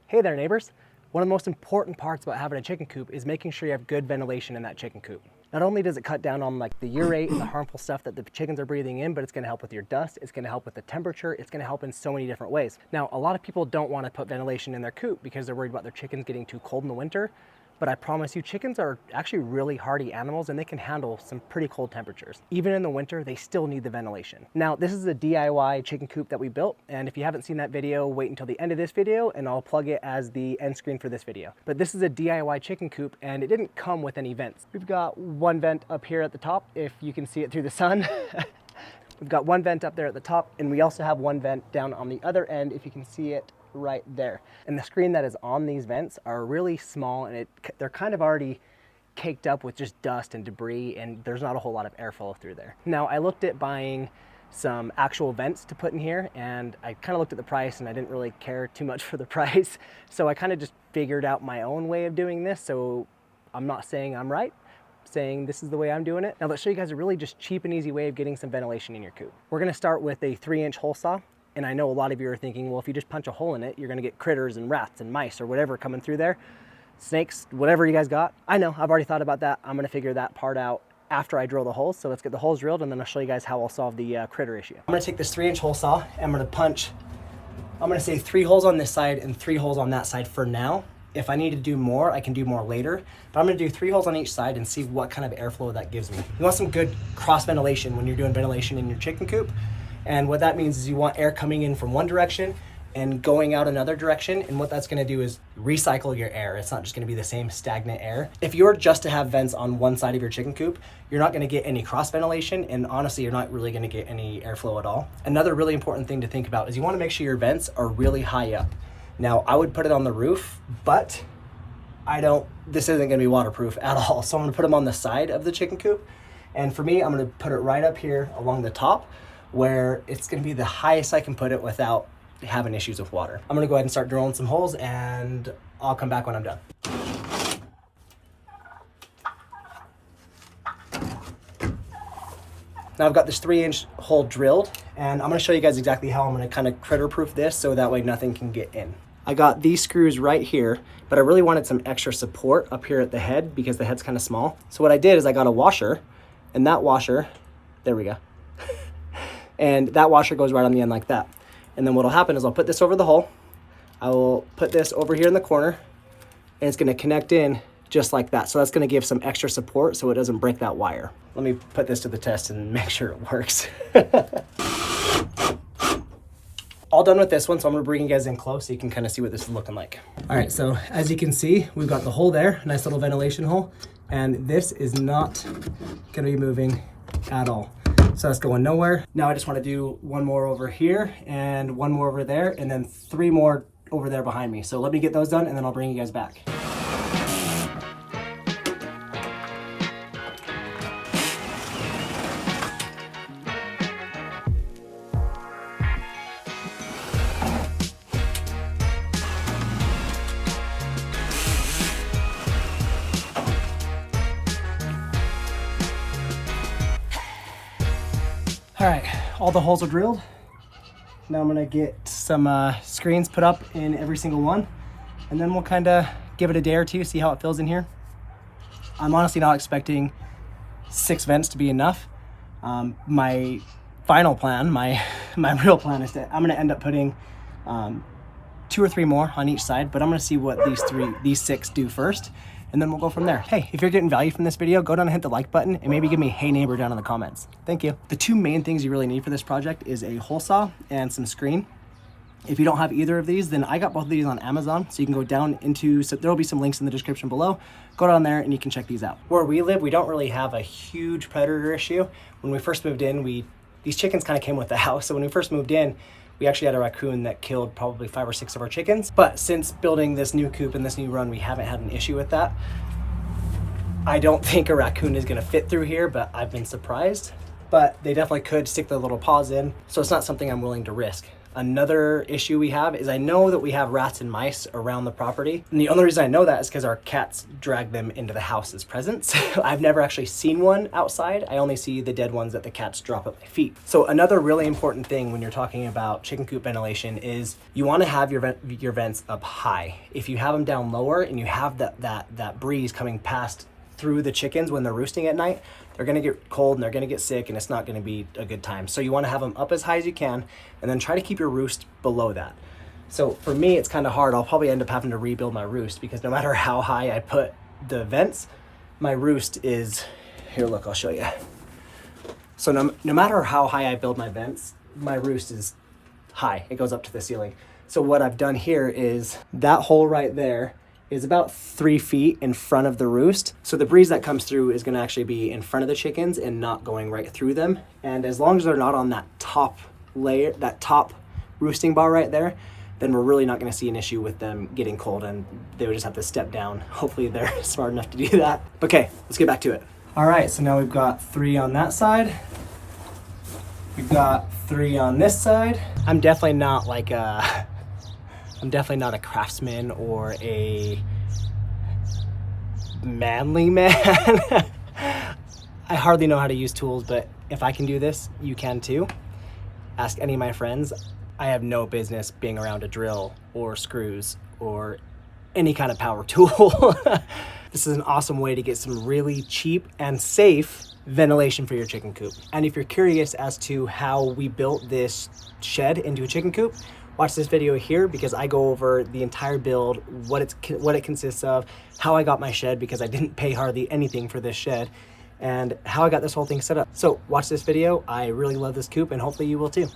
Hey there, neighbors. One of the most important parts about having a chicken coop is making sure you have good ventilation in that chicken coop. Not only does it cut down on like the urate and the harmful stuff that the chickens are breathing in, but it's gonna help with your dust, it's gonna help with the temperature, it's gonna help in so many different ways. Now, a lot of people don't wanna put ventilation in their coop because they're worried about their chickens getting too cold in the winter. But I promise you, chickens are actually really hardy animals and they can handle some pretty cold temperatures. Even in the winter, they still need the ventilation. Now, this is a DIY chicken coop that we built. And if you haven't seen that video, wait until the end of this video and I'll plug it as the end screen for this video. But this is a DIY chicken coop and it didn't come with any vents. We've got one vent up here at the top, if you can see it through the sun. We've got one vent up there at the top and we also have one vent down on the other end, if you can see it right there. And the screen that is on these vents are really small and they're kind of already caked up with just dust and debris, and there's not a whole lot of airflow through there. Now, I looked at buying some actual vents to put in here and I kind of looked at the price and I didn't really care too much for the price. So I kind of just figured out my own way of doing this. So I'm not saying I'm right, I'm saying this is the way I'm doing it. Now let's show you guys a really just cheap and easy way of getting some ventilation in your coop. We're gonna start with a 3-inch hole saw. And I know a lot of you are thinking, well, if you just punch a hole in it, you're gonna get critters and rats and mice or whatever coming through there. Snakes, whatever you guys got. I know, I've already thought about that. I'm gonna figure that part out after I drill the holes. So let's get the holes drilled and then I'll show you guys how I'll solve the critter issue. I'm gonna take this 3-inch hole saw and I'm gonna punch, I'm gonna say 3 holes on this side and 3 holes on that side for now. If I need to do more, I can do more later. But I'm gonna do 3 holes on each side and see what kind of airflow that gives me. You want some good cross ventilation when you're doing ventilation in your chicken coop. And what that means is you want air coming in from one direction and going out another direction. And what that's gonna do is recycle your air. It's not just gonna be the same stagnant air. If you're just to have vents on one side of your chicken coop, you're not gonna get any cross ventilation. And honestly, you're not really gonna get any airflow at all. Another really important thing to think about is you wanna make sure your vents are really high up. Now, I would put it on the roof, but this isn't gonna be waterproof at all. So I'm gonna put them on the side of the chicken coop. And for me, I'm gonna put it right up here along the top, where it's gonna be the highest I can put it without having issues with water. I'm gonna go ahead and start drilling some holes and I'll come back when I'm done. Now I've got this 3-inch hole drilled and I'm gonna show you guys exactly how I'm gonna kind of critter proof this so that way nothing can get in. I got these screws right here, but I really wanted some extra support up here at the head because the head's kind of small. So what I did is I got a washer, and that washer, there we go. And that washer goes right on the end like that. And then what'll happen is I'll put this over the hole. I will put this over here in the corner and it's gonna connect in just like that. So that's gonna give some extra support so it doesn't break that wire. Let me put this to the test and make sure it works. All done with this one, so I'm gonna bring you guys in close so you can kind of see what this is looking like. All right, so as you can see, we've got the hole there, nice little ventilation hole, and this is not gonna be moving at all. So that's going nowhere. Now I just want to do one more over here and one more over there and then 3 more over there behind me. So let me get those done and then I'll bring you guys back. All right, all the holes are drilled. Now I'm gonna get some screens put up in every single one, and then we'll kind of give it a day or two, see how it feels in here. I'm honestly not expecting 6 vents to be enough. My final plan, my real plan is that I'm gonna end up putting 2 or 3 more on each side, but I'm gonna see what these 6 do first, and then we'll go from there. Hey, if you're getting value from this video, go down and hit the like button and maybe give me a hey neighbor down in the comments. Thank you. The 2 main things you really need for this project is a hole saw and some screen. If you don't have either of these, then I got both of these on Amazon, so you can go down into, so there'll be some links in the description below. Go down there and you can check these out. Where we live, we don't really have a huge predator issue. When we first moved in, these chickens kind of came with the house. So when we first moved in, we actually had a raccoon that killed probably 5 or 6 of our chickens. But since building this new coop and this new run, we haven't had an issue with that. I don't think a raccoon is gonna fit through here, but I've been surprised. But they definitely could stick their little paws in, so it's not something I'm willing to risk. Another issue we have is I know that we have rats and mice around the property. And the only reason I know that is because our cats drag them into the house as presents. I've never actually seen one outside. I only see the dead ones that the cats drop at my feet. So another really important thing when you're talking about chicken coop ventilation is you want to have your vents up high. If you have them down lower and you have that breeze coming past through the chickens when they're roosting at night, they're gonna get cold and they're gonna get sick and it's not gonna be a good time. So you wanna have them up as high as you can and then try to keep your roost below that. So for me, it's kind of hard. I'll probably end up having to rebuild my roost because no matter how high I put the vents, my roost is, here, look, I'll show you. So no matter how high I build my vents, my roost is high. It goes up to the ceiling. So what I've done here is that hole right there is about 3 feet in front of the roost. So the breeze that comes through is gonna actually be in front of the chickens and not going right through them. And as long as they're not on that top layer, that top roosting bar right there, then we're really not gonna see an issue with them getting cold and they would just have to step down. Hopefully they're smart enough to do that. Okay, let's get back to it. All right, so now we've got 3 on that side. We've got 3 on this side. I'm definitely not like I'm definitely not a craftsman or a manly man. I hardly know how to use tools, but if I can do this, you can too. Ask any of my friends. I have no business being around a drill or screws or any kind of power tool. This is an awesome way to get some really cheap and safe ventilation for your chicken coop. And if you're curious as to how we built this shed into a chicken coop, watch this video here because I go over the entire build, what it consists of, how I got my shed because I didn't pay hardly anything for this shed, and how I got this whole thing set up. So watch this video. I really love this coop and hopefully you will too.